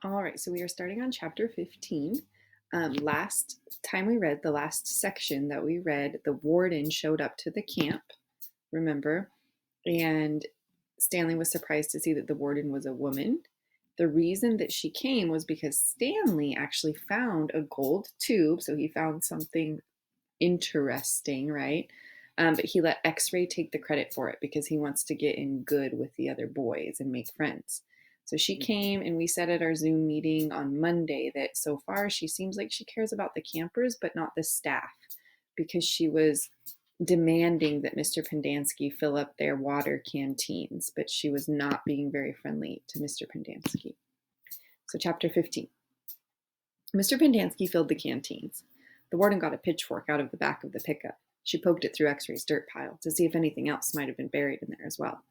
All right, so we are starting on chapter 15. Last time we read, the last section that we read, the warden showed up to the camp, remember? And Stanley was surprised to see that the warden was a woman. The reason that she came was because Stanley actually found a gold tube. So he found something interesting, right? But he let X-Ray take the credit for it because he wants to get in good with the other boys and make friends. So she came and we said at our Zoom meeting on Monday that so far she seems like she cares about the campers, but not the staff, because she was demanding that Mr. Pendanski fill up their water canteens, but she was not being very friendly to Mr. Pendanski. So chapter 15. Mr. Pendanski filled the canteens. The warden got a pitchfork out of the back of the pickup. She poked it through X-Ray's dirt pile to see if anything else might have been buried in there as well.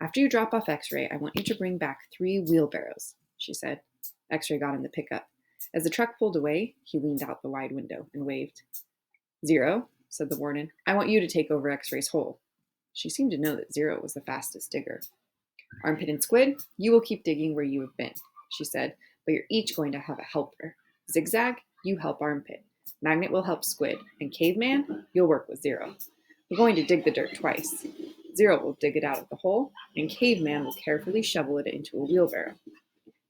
After you drop off X-Ray, I want you to bring back 3 wheelbarrows, she said. X-Ray got in the pickup. As the truck pulled away, he leaned out the wide window and waved. 0, said the warden. I want you to take over X-Ray's hole. She seemed to know that 0 was the fastest digger. Armpit and Squid, you will keep digging where you have been, she said, but you're each going to have a helper. Zigzag, you help Armpit. Magnet will help Squid, and Caveman, you'll work with 0. We're going to dig the dirt twice. 0 will dig it out of the hole, and Caveman will carefully shovel it into a wheelbarrow.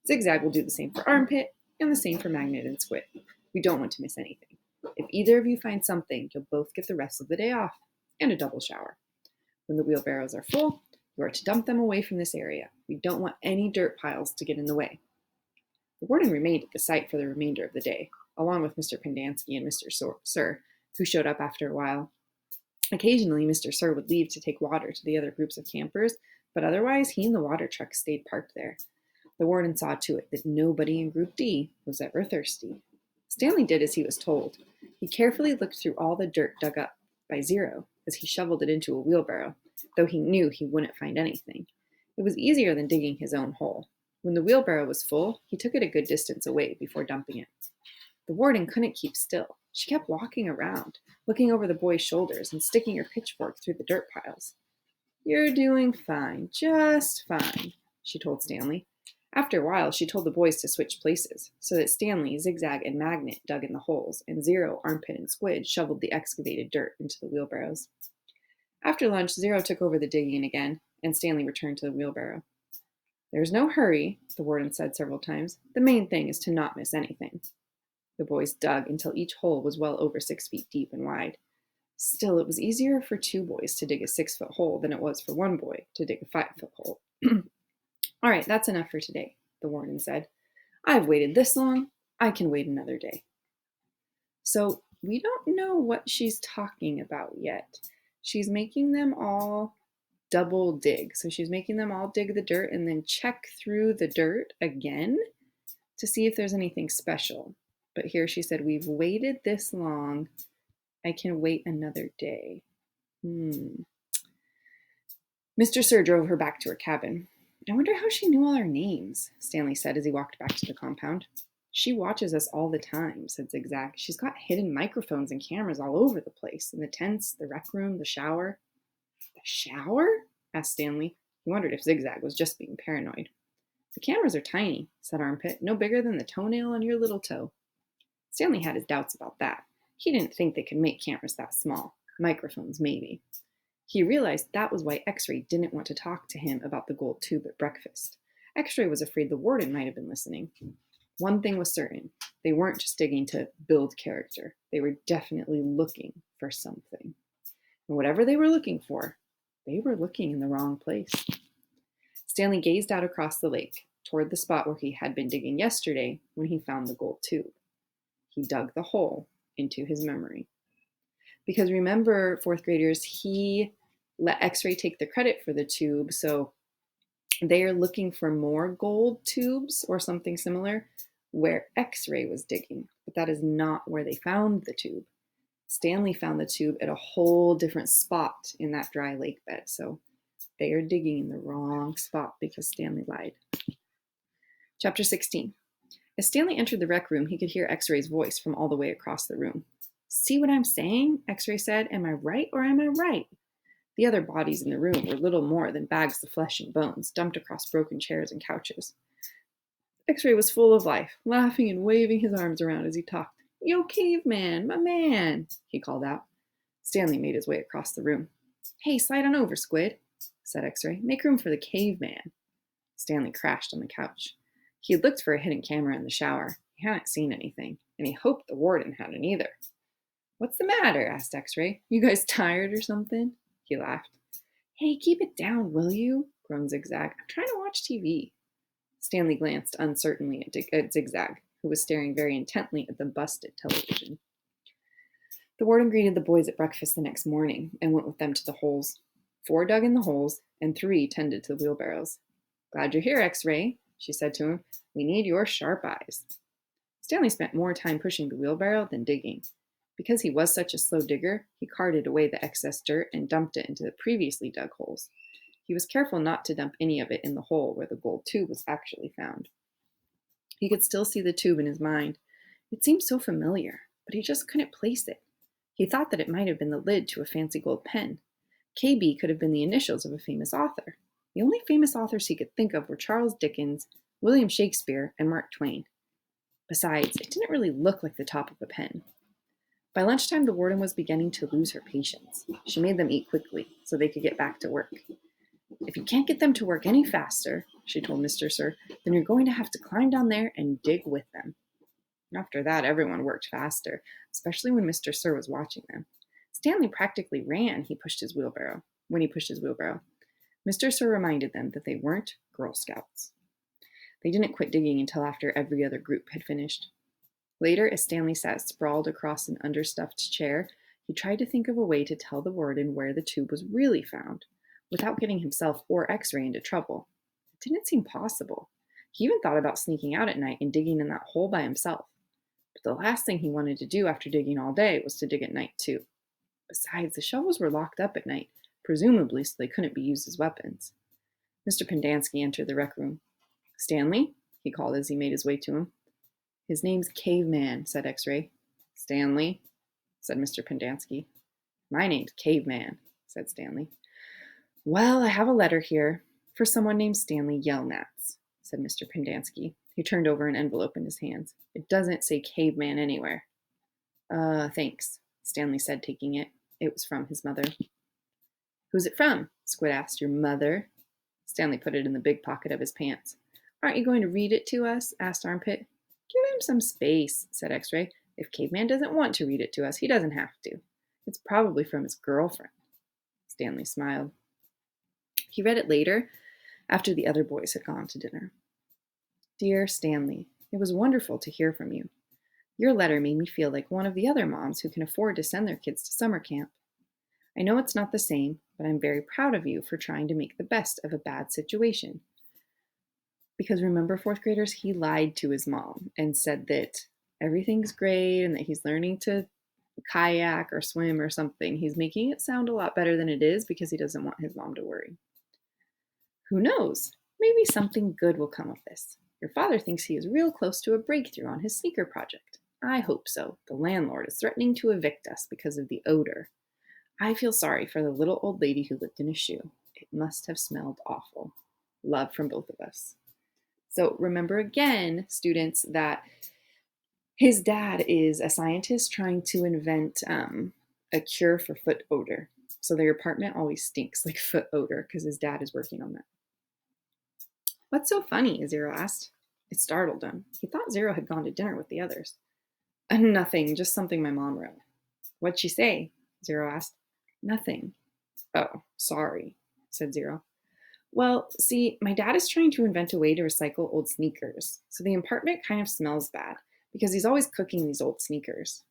Zigzag will do the same for Armpit, and the same for Magnet and Squid. We don't want to miss anything. If either of you find something, you'll both get the rest of the day off, and a double shower. When the wheelbarrows are full, you are to dump them away from this area. We don't want any dirt piles to get in the way. The warden remained at the site for the remainder of the day, along with Mr. Pendanski and Mr. Sir, who showed up after a while. Occasionally, Mr. Sir would leave to take water to the other groups of campers, but otherwise he and the water truck stayed parked there. The warden saw to it that nobody in Group D was ever thirsty. Stanley did as he was told. He carefully looked through all the dirt dug up by 0 as he shoveled it into a wheelbarrow, though he knew he wouldn't find anything. It was easier than digging his own hole. When the wheelbarrow was full, he took it a good distance away before dumping it. The warden couldn't keep still. She kept walking around, looking over the boys' shoulders and sticking her pitchfork through the dirt piles. You're doing fine, just fine, she told Stanley. After a while, she told the boys to switch places, so that Stanley, Zigzag, and Magnet dug in the holes, and 0, Armpit, and Squid shoveled the excavated dirt into the wheelbarrows. After lunch, 0 took over the digging again, and Stanley returned to the wheelbarrow. There's no hurry, the warden said several times. The main thing is to not miss anything. The boys dug until each hole was well over 6 feet deep and wide. Still, it was easier for 2 boys to dig a 6-foot hole than it was for 1 boy to dig a 5-foot hole. All right, that's enough for today, the warden said. I've waited this long. I can wait another day. So we don't know what she's talking about yet. She's making them all double dig. So she's making them all dig the dirt and then check through the dirt again to see if there's anything special. But here she said, we've waited this long. I can wait another day. Mr. Sir drove her back to her cabin. I wonder how she knew all our names, Stanley said as he walked back to the compound. She watches us all the time, said Zigzag. She's got hidden microphones and cameras all over the place, in the tents, the rec room, the shower. The shower? Asked Stanley. He wondered if Zigzag was just being paranoid. The cameras are tiny, said Armpit, no bigger than the toenail on your little toe. Stanley had his doubts about that. He didn't think they could make cameras that small. Microphones, maybe. He realized that was why X-Ray didn't want to talk to him about the gold tube at breakfast. X-Ray was afraid the warden might have been listening. One thing was certain. They weren't just digging to build character. They were definitely looking for something. And whatever they were looking for, they were looking in the wrong place. Stanley gazed out across the lake, toward the spot where he had been digging yesterday when he found the gold tube. He dug the hole into his memory. Because remember, 4th graders, he let X-Ray take the credit for the tube, so they are looking for more gold tubes or something similar where X-Ray was digging, but that is not where they found the tube. Stanley found the tube at a whole different spot in that dry lake bed, so they are digging in the wrong spot because Stanley lied. Chapter 16. As Stanley entered the rec room, he could hear X-Ray's voice from all the way across the room. See what I'm saying? X-Ray said. Am I right or am I right? The other bodies in the room were little more than bags of flesh and bones dumped across broken chairs and couches. X-Ray was full of life, laughing and waving his arms around as he talked. "Yo, caveman, my man," he called out. Stanley made his way across the room. "Hey, slide on over, Squid," said X-Ray. "Make room for the caveman." Stanley crashed on the couch. He had looked for a hidden camera in the shower. He hadn't seen anything, and he hoped the warden hadn't either. "What's the matter?" asked X-Ray. "You guys tired or something?" He laughed. "Hey, keep it down, will you?" groaned Zigzag. "I'm trying to watch TV." Stanley glanced uncertainly at Zigzag, who was staring very intently at the busted television. The warden greeted the boys at breakfast the next morning and went with them to the holes. 4 dug in the holes, and 3 tended to the wheelbarrows. "Glad you're here, X-Ray," she said to him. "We need your sharp eyes." Stanley spent more time pushing the wheelbarrow than digging. Because he was such a slow digger, he carted away the excess dirt and dumped it into the previously dug holes. He was careful not to dump any of it in the hole where the gold tube was actually found. He could still see the tube in his mind. It seemed so familiar, but he just couldn't place it. He thought that it might have been the lid to a fancy gold pen. KB could have been the initials of a famous author. The only famous authors he could think of were Charles Dickens, William Shakespeare, and Mark Twain. Besides, it didn't really look like the top of a pen. By lunchtime, the warden was beginning to lose her patience. She made them eat quickly so they could get back to work. "If you can't get them to work any faster," she told Mr. Sir, "then you're going to have to climb down there and dig with them." After that, everyone worked faster, especially when Mr. Sir was watching them. Stanley practically ran when he pushed his wheelbarrow. Mr. Sir reminded them that they weren't Girl Scouts. They didn't quit digging until after every other group had finished. Later, as Stanley sat sprawled across an understuffed chair, he tried to think of a way to tell the warden where the tube was really found, without getting himself or X-Ray into trouble. It didn't seem possible. He even thought about sneaking out at night and digging in that hole by himself. But the last thing he wanted to do after digging all day was to dig at night, too. Besides, the shovels were locked up at night, presumably so they couldn't be used as weapons. Mr. Pendanski entered the rec room. "Stanley?" he called as he made his way to him. "His name's Caveman," said X-Ray. "Stanley?" said Mr. Pendanski. "My name's Caveman," said Stanley. "Well, I have a letter here for someone named Stanley Yelnats," said Mr. Pendanski. He turned over an envelope in his hands. "It doesn't say Caveman anywhere." Thanks," Stanley said, taking it. It was from his mother. "Who's it from?" Squid asked. "Your mother?" Stanley put it in the big pocket of his pants. "Aren't you going to read it to us?" asked Armpit. "Give him some space," said X-Ray. "If Caveman doesn't want to read it to us, he doesn't have to. It's probably from his girlfriend." Stanley smiled. He read it later, after the other boys had gone to dinner. "Dear Stanley, it was wonderful to hear from you. Your letter made me feel like one of the other moms who can afford to send their kids to summer camp. I know it's not the same, but I'm very proud of you for trying to make the best of a bad situation." Because remember, 4th graders, he lied to his mom and said that everything's great and that he's learning to kayak or swim or something. He's making it sound a lot better than it is because he doesn't want his mom to worry. "Who knows? Maybe something good will come of this. Your father thinks he is real close to a breakthrough on his sneaker project. I hope so. The landlord is threatening to evict us because of the odor. I feel sorry for the little old lady who lived in a shoe. It must have smelled awful. Love from both of us." So remember again, students, that his dad is a scientist trying to invent a cure for foot odor. So their apartment always stinks like foot odor because his dad is working on that. "What's so funny?" Zero asked. It startled him. He thought Zero had gone to dinner with the others. Nothing, just something my mom wrote." "What'd she say?" Zero asked. "Nothing." "Oh, sorry," said Zero. "Well, see, my dad is trying to invent a way to recycle old sneakers, so the apartment kind of smells bad because he's always cooking these old sneakers."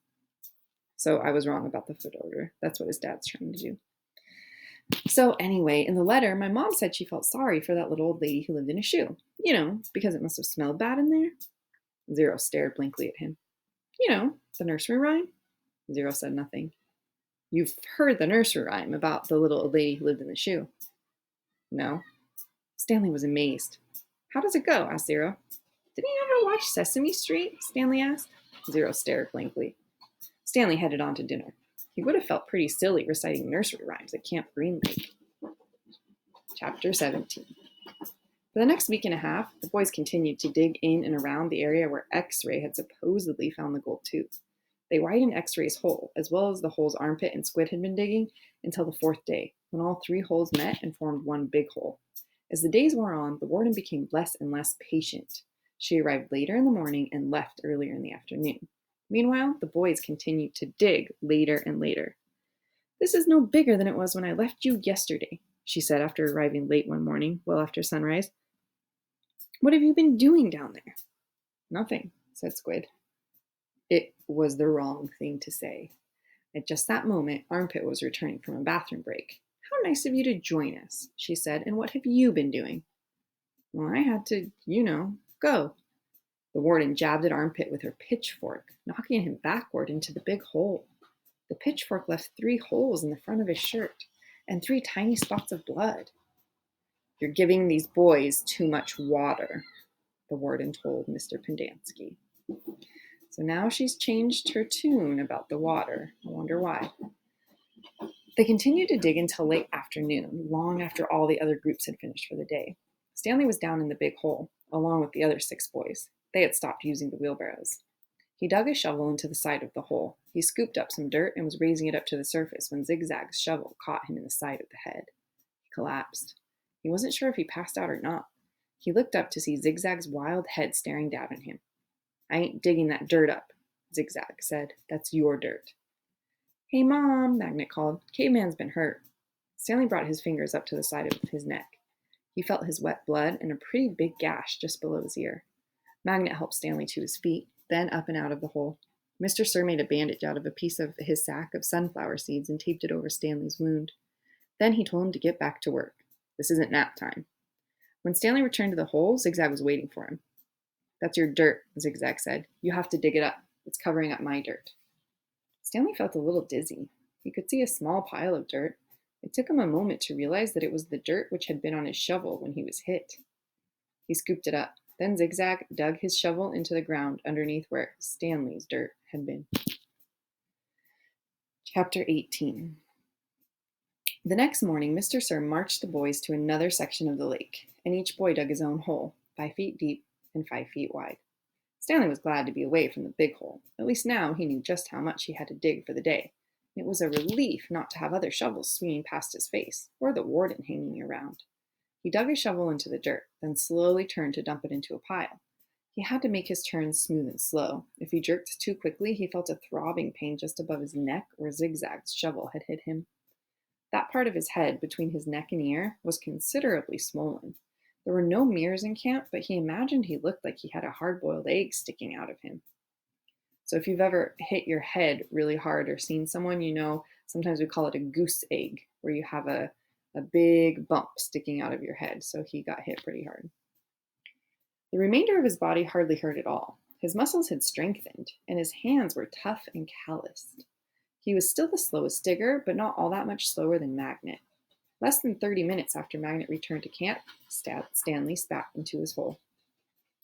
So I was wrong about the foot odor. That's what his dad's trying to do. "So anyway, in the letter, my mom said she felt sorry for that little old lady who lived in a shoe. Because it must have smelled bad in there." Zero stared blankly at him. The nursery rhyme?" Zero said nothing. "You've heard the nursery rhyme about the little old lady who lived in the shoe?" "No." Stanley was amazed. "How does it go?" asked Zero. "Didn't you ever watch Sesame Street?" Stanley asked. Zero stared blankly. Stanley headed on to dinner. He would have felt pretty silly reciting nursery rhymes at Camp Green Lake. Chapter 17. For the next week and a half, the boys continued to dig in and around the area where X-Ray had supposedly found the gold tooth. They widened X-Ray's hole, as well as the holes Armpit and Squid had been digging, until the fourth day, when all three holes met and formed one big hole. As the days wore on, the warden became less and less patient. She arrived later in the morning and left earlier in the afternoon. Meanwhile, the boys continued to dig later and later. "This is no bigger than it was when I left you yesterday," she said after arriving late one morning, well after sunrise. "What have you been doing down there?" "Nothing," said Squid. It was the wrong thing to say. At just that moment, Armpit was returning from a bathroom break. "How nice of you to join us," she said, "and what have you been doing?" "Well, I had to, go." The warden jabbed at Armpit with her pitchfork, knocking him backward into the big hole. The pitchfork left 3 holes in the front of his shirt and 3 tiny spots of blood. "You're giving these boys too much water," the warden told Mr. Pendanski. So now she's changed her tune about the water. I wonder why. They continued to dig until late afternoon, long after all the other groups had finished for the day. Stanley was down in the big hole, along with the other 6 boys. They had stopped using the wheelbarrows. He dug a shovel into the side of the hole. He scooped up some dirt and was raising it up to the surface when Zigzag's shovel caught him in the side of the head. He collapsed. He wasn't sure if he passed out or not. He looked up to see Zigzag's wild head staring down at him. "I ain't digging that dirt up," Zigzag said. "That's your dirt." "Hey, Mom," Magnet called. "Caveman's been hurt." Stanley brought his fingers up to the side of his neck. He felt his wet blood and a pretty big gash just below his ear. Magnet helped Stanley to his feet, then up and out of the hole. Mr. Sir made a bandage out of a piece of his sack of sunflower seeds and taped it over Stanley's wound. Then he told him to get back to work. This isn't nap time. When Stanley returned to the hole, Zigzag was waiting for him. "That's your dirt," Zigzag said. "You have to dig it up. It's covering up my dirt." Stanley felt a little dizzy. He could see a small pile of dirt. It took him a moment to realize that it was the dirt which had been on his shovel when he was hit. He scooped it up. Then Zigzag dug his shovel into the ground underneath where Stanley's dirt had been. Chapter 18. The next morning, Mr. Sir marched the boys to another section of the lake, and each boy dug his own hole, 5 feet deep and 5 feet wide. Stanley was glad to be away from the big hole. At least now he knew just how much he had to dig for the day. It was a relief not to have other shovels swinging past his face, or the warden hanging around. He dug his shovel into the dirt, then slowly turned to dump it into a pile. He had to make his turns smooth and slow. If he jerked too quickly, he felt a throbbing pain just above his neck where Zigzag's shovel had hit him. That part of his head, between his neck and ear, was considerably swollen. There were no mirrors in camp, but he imagined he looked like he had a hard-boiled egg sticking out of him. So if you've ever hit your head really hard or seen someone, sometimes we call it a goose egg, where you have a big bump sticking out of your head. So he got hit pretty hard. The remainder of his body hardly hurt at all. His muscles had strengthened, and his hands were tough and calloused. He was still the slowest digger, but not all that much slower than Magnet. Less than 30 minutes after Magnet returned to camp, Stanley spat into his hole.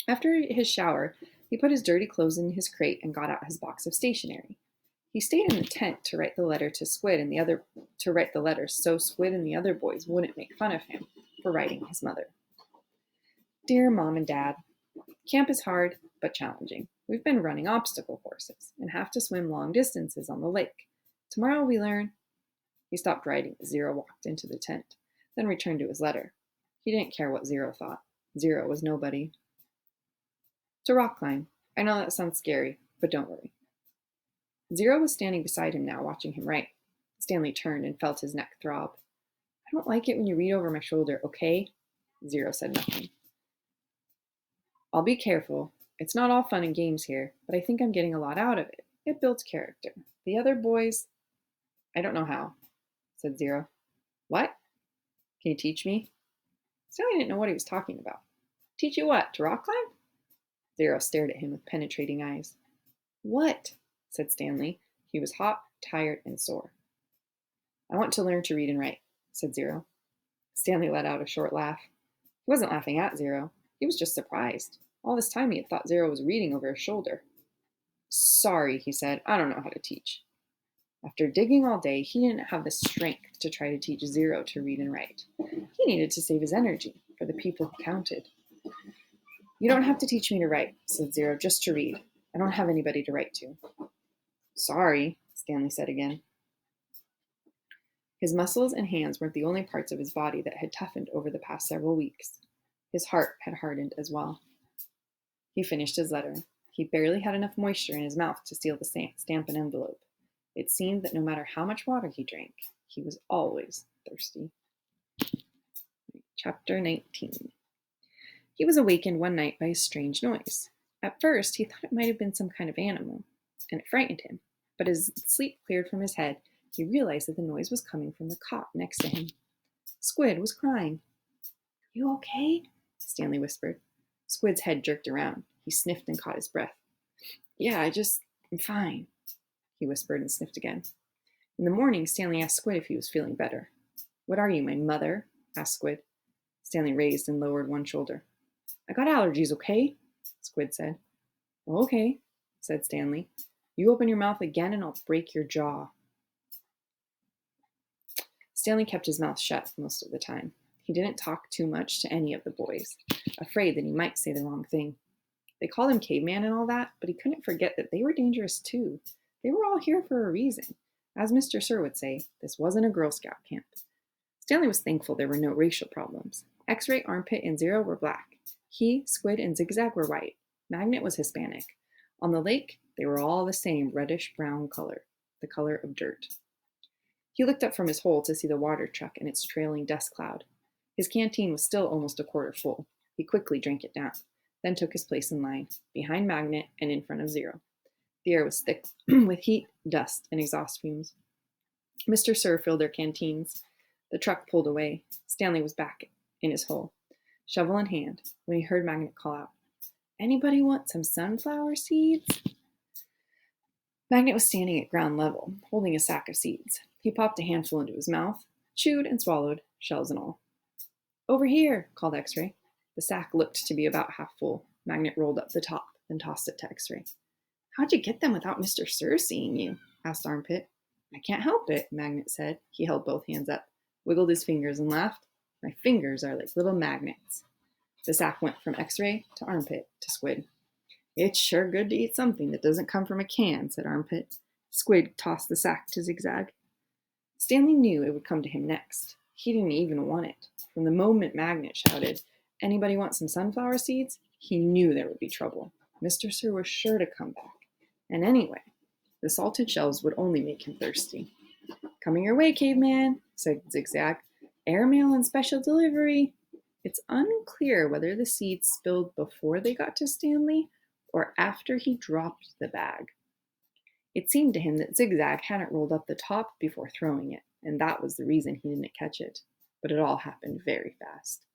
After his shower, he put his dirty clothes in his crate and got out his box of stationery. He stayed in the tent to write the letter to Squid and so Squid and the other boys wouldn't make fun of him for writing his mother. "Dear Mom and Dad, camp is hard but challenging. We've been running obstacle courses and have to swim long distances on the lake. Tomorrow we learn..." He stopped writing as Zero walked into the tent, then returned to his letter. He didn't care what Zero thought. Zero was nobody. "To rock climb. I know that sounds scary, but don't worry." Zero was standing beside him now, watching him write. Stanley turned and felt his neck throb. "I don't like it when you read over my shoulder, okay?" Zero said nothing. "I'll be careful. It's not all fun and games here, but I think I'm getting a lot out of it. It builds character. The other boys..." "I don't know how," said Zero. "What? Can you teach me?" Stanley didn't know what he was talking about. "Teach you what, to rock climb?" Zero stared at him with penetrating eyes. "What?" said Stanley. He was hot, tired, and sore. "I want to learn to read and write," said Zero. Stanley let out a short laugh. He wasn't laughing at Zero. He was just surprised. All this time he had thought Zero was reading over his shoulder. "Sorry," he said. "I don't know how to teach." After digging all day, he didn't have the strength to try to teach Zero to read and write. He needed to save his energy for the people who counted. You don't have to teach me to write, said Zero, just to read. I don't have anybody to write to. Sorry, Stanley said again. His muscles and hands weren't the only parts of his body that had toughened over the past several weeks. His heart had hardened as well. He finished his letter. He barely had enough moisture in his mouth to seal the stamp and envelope. It seemed that no matter how much water he drank, he was always thirsty. Chapter 19. He was awakened one night by a strange noise. At first, he thought it might have been some kind of animal, and it frightened him. But as sleep cleared from his head, he realized that the noise was coming from the cot next to him. Squid was crying. You okay? Stanley whispered. Squid's head jerked around. He sniffed and caught his breath. Yeah, I'm fine, he whispered and sniffed again. In the morning, Stanley asked Squid if he was feeling better. What are you, my mother? Asked Squid. Stanley raised and lowered one shoulder. I got allergies, okay? Squid said. Okay, said Stanley. You open your mouth again and I'll break your jaw. Stanley kept his mouth shut most of the time. He didn't talk too much to any of the boys, afraid that he might say the wrong thing. They called him caveman and all that, but he couldn't forget that they were dangerous too. They were all here for a reason. As Mr. Sir would say, this wasn't a Girl Scout camp. Stanley was thankful there were no racial problems. X-Ray, Armpit, and Zero were black. He, Squid, and Zigzag were white. Magnet was Hispanic. On the lake, they were all the same reddish-brown color, the color of dirt. He looked up from his hole to see the water truck and its trailing dust cloud. His canteen was still almost a quarter full. He quickly drank it down, then took his place in line, behind Magnet and in front of Zero. The air was thick with heat, dust, and exhaust fumes. Mr. Sir filled their canteens. The truck pulled away. Stanley was back in his hole, shovel in hand, when he heard Magnet call out, Anybody want some sunflower seeds? Magnet was standing at ground level, holding a sack of seeds. He popped a handful into his mouth, chewed and swallowed, shells and all. Over here, called X-Ray. The sack looked to be about half full. Magnet rolled up the top, then tossed it to X-Ray. How'd you get them without Mr. Sir seeing you? Asked Armpit. I can't help it, Magnet said. He held both hands up, wiggled his fingers and laughed. My fingers are like little magnets. The sack went from X-Ray to Armpit to Squid. It's sure good to eat something that doesn't come from a can, said Armpit. Squid tossed the sack to Zigzag. Stanley knew it would come to him next. He didn't even want it. From the moment Magnet shouted, Anybody want some sunflower seeds? He knew there would be trouble. Mr. Sir was sure to come back. And anyway, the salted shells would only make him thirsty. Coming your way, caveman, said Zigzag. Airmail and special delivery. It's unclear whether the seeds spilled before they got to Stanley or after he dropped the bag. It seemed to him that Zigzag hadn't rolled up the top before throwing it, and that was the reason he didn't catch it. But it all happened very fast.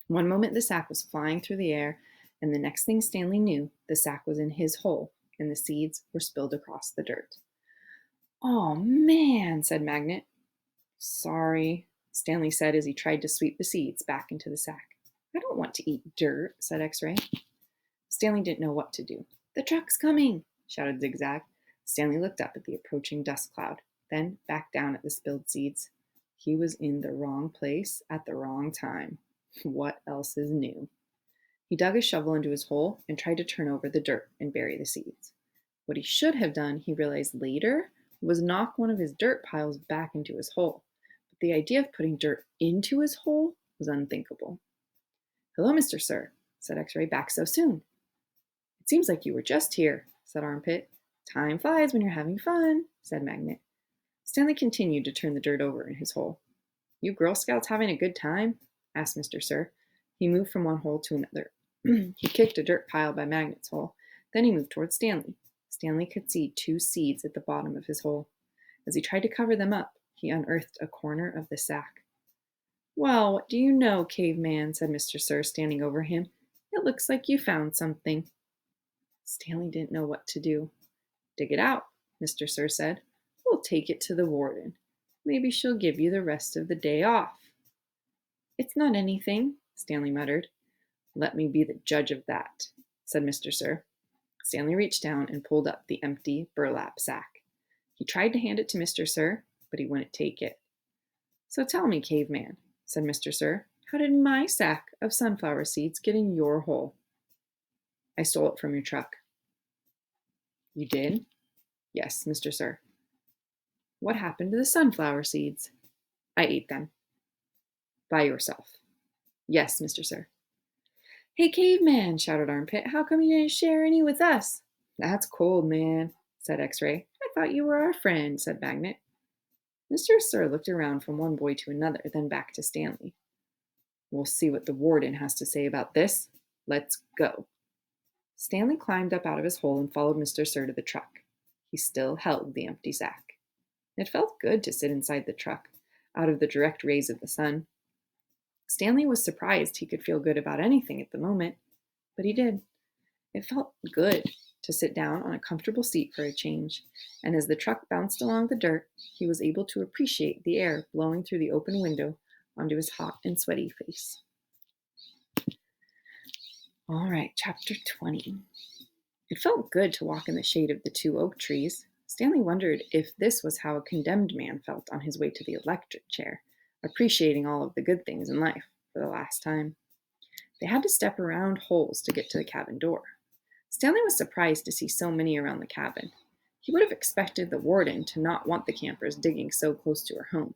One moment the sack was flying through the air, and the next thing Stanley knew, the sack was in his hole, and the seeds were spilled across the dirt. Oh, man, said Magnet. Sorry, Stanley said as he tried to sweep the seeds back into the sack. I don't want to eat dirt, said X-Ray. Stanley didn't know what to do. The truck's coming, shouted Zigzag. Stanley looked up at the approaching dust cloud, then back down at the spilled seeds. He was in the wrong place at the wrong time. What else is new? He dug his shovel into his hole and tried to turn over the dirt and bury the seeds. What he should have done, he realized later, was knock one of his dirt piles back into his hole. But the idea of putting dirt into his hole was unthinkable. Hello, Mr. Sir, said X-Ray. Back so soon. It seems like you were just here, said Armpit. Time flies when you're having fun, said Magnet. Stanley continued to turn the dirt over in his hole. You Girl Scouts having a good time? Asked Mr. Sir. He moved from one hole to another. He kicked a dirt pile by Magnet's hole. Then he moved towards Stanley. Stanley could see 2 seeds at the bottom of his hole. As he tried to cover them up, he unearthed a corner of the sack. Well, what do you know, caveman, said Mr. Sir, standing over him. It looks like you found something. Stanley didn't know what to do. Dig it out, Mr. Sir said. We'll take it to the warden. Maybe she'll give you the rest of the day off. It's not anything, Stanley muttered. Let me be the judge of that, said Mr. Sir. Stanley reached down and pulled up the empty burlap sack. He tried to hand it to Mr. Sir, but he wouldn't take it. So tell me, caveman, said Mr. Sir, How did my sack of sunflower seeds get in your hole? I stole it from your truck. You did? Yes, Mr. Sir. What happened to the sunflower seeds? I ate them. By yourself. Yes, Mr. Sir. Hey, caveman, shouted Armpit. How come you didn't share any with us? That's cold, man, said X-Ray. I thought you were our friend, said Magnet. Mr. Sir looked around from one boy to another, then back to Stanley. We'll see what the warden has to say about this. Let's go. Stanley climbed up out of his hole and followed Mr. Sir to the truck. He still held the empty sack. It felt good to sit inside the truck, out of the direct rays of the sun. Stanley was surprised he could feel good about anything at the moment, but he did. It felt good to sit down on a comfortable seat for a change, and as the truck bounced along the dirt, he was able to appreciate the air blowing through the open window onto his hot and sweaty face. All right, chapter 20. It felt good to walk in the shade of the 2 oak trees. Stanley wondered if this was how a condemned man felt on his way to the electric chair, appreciating all of the good things in life for the last time. They had to step around holes to get to the cabin door. Stanley was surprised to see so many around the cabin. He would have expected the warden to not want the campers digging so close to her home,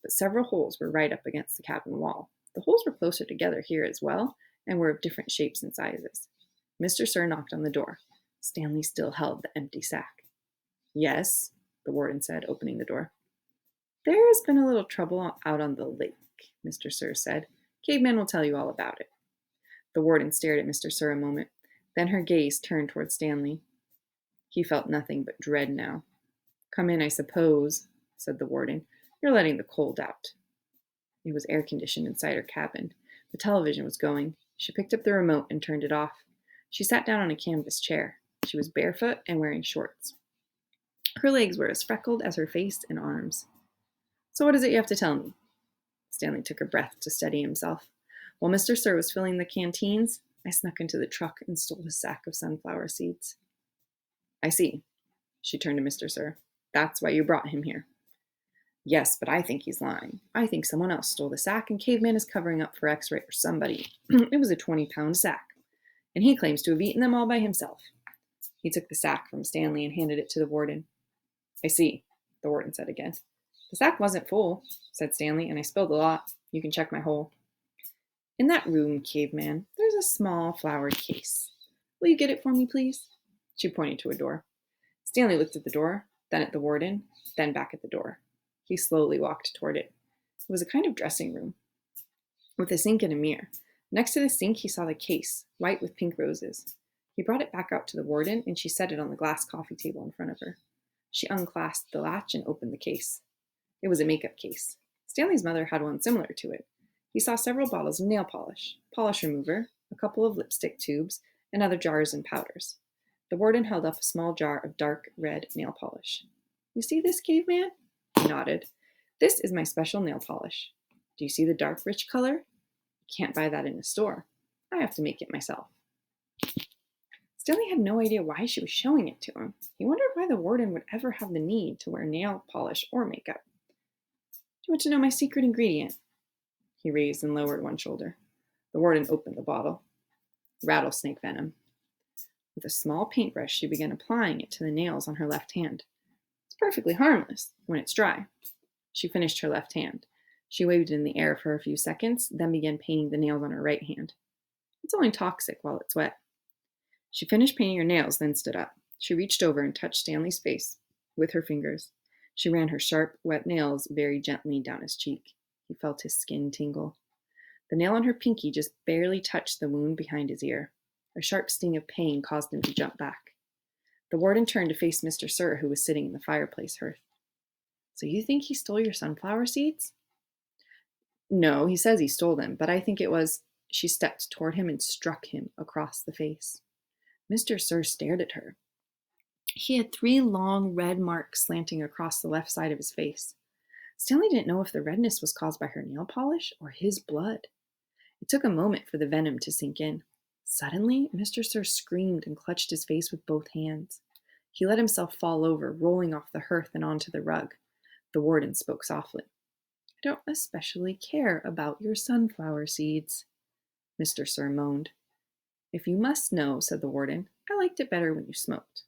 but several holes were right up against the cabin wall. The holes were closer together here as well, and were of different shapes and sizes. Mr. Sir knocked on the door. Stanley still held the empty sack. Yes, the warden said, opening the door. There has been a little trouble out on the lake, Mr. Sir said. Caveman will tell you all about it. The warden stared at Mr. Sir a moment. Then her gaze turned toward Stanley. He felt nothing but dread now. Come in, I suppose, said the warden. You're letting the cold out. It was air-conditioned inside her cabin. The television was going. She picked up the remote and turned it off. She sat down on a canvas chair. She was barefoot and wearing shorts. Her legs were as freckled as her face and arms. So what is it you have to tell me? Stanley took a breath to steady himself. While Mr. Sir was filling the canteens, I snuck into the truck and stole a sack of sunflower seeds. I see. She turned to Mr. Sir. That's why you brought him here. Yes, but I think he's lying. I think someone else stole the sack and Caveman is covering up for X-Ray or somebody. It was a 20-pound sack, and he claims to have eaten them all by himself. He took the sack from Stanley and handed it to the warden. I see, the warden said again. The sack wasn't full, said Stanley, and I spilled a lot. You can check my hole. In that room, Caveman, there's a small flowered case. Will you get it for me, please? She pointed to a door. Stanley looked at the door, then at the warden, then back at the door. He slowly walked toward it. It was a kind of dressing room, with a sink and a mirror. Next to the sink, he saw the case, white with pink roses. He brought it back out to the warden, and she set it on the glass coffee table in front of her. She unclasped the latch and opened the case. It was a makeup case. Stanley's mother had one similar to it. He saw several bottles of nail polish, polish remover, a couple of lipstick tubes, and other jars and powders. The warden held up a small jar of dark red nail polish. You see this, Caveman? He nodded. This is my special nail polish. Do you see the dark, rich color? You can't buy that in a store. I have to make it myself. Stanley had no idea why she was showing it to him. He wondered why the warden would ever have the need to wear nail polish or makeup. Do you want to know my secret ingredient? He raised and lowered one shoulder. The warden opened the bottle. Rattlesnake venom. With a small paintbrush, she began applying it to the nails on her left hand. It's perfectly harmless when it's dry. She finished her left hand. She waved it in the air for a few seconds, then began painting the nails on her right hand. It's only toxic while it's wet. She finished painting her nails, then stood up. She reached over and touched Stanley's face with her fingers. She ran her sharp, wet nails very gently down his cheek. He felt his skin tingle. The nail on her pinky just barely touched the wound behind his ear. A sharp sting of pain caused him to jump back. The warden turned to face Mr. Sir, who was sitting in the fireplace hearth. So you think he stole your sunflower seeds? No, he says he stole them, but I think it was... She stepped toward him and struck him across the face. Mr. Sir stared at her. He had 3 long red marks slanting across the left side of his face. Stanley didn't know if the redness was caused by her nail polish or his blood. It took a moment for the venom to sink in. Suddenly, Mr. Sir screamed and clutched his face with both hands. He let himself fall over, rolling off the hearth and onto the rug. The warden spoke softly. I don't especially care about your sunflower seeds, Mr. Sir moaned. If you must know, said the warden, I liked it better when you smoked.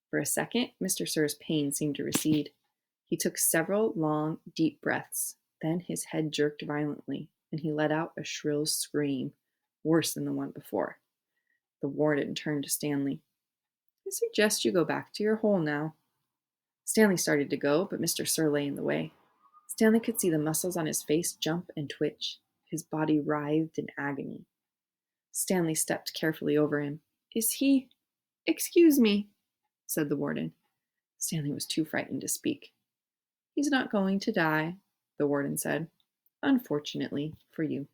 For a second, Mr. Sir's pain seemed to recede. He took several long, deep breaths. Then his head jerked violently, and he let out a shrill scream, worse than the one before. The warden turned to Stanley. I suggest you go back to your hole now. Stanley started to go, but Mr. Sir lay in the way. Stanley could see the muscles on his face jump and twitch. His body writhed in agony. Stanley stepped carefully over him. Is he? Excuse me, said the warden. Stanley was too frightened to speak. He's not going to die, the warden said. Unfortunately for you.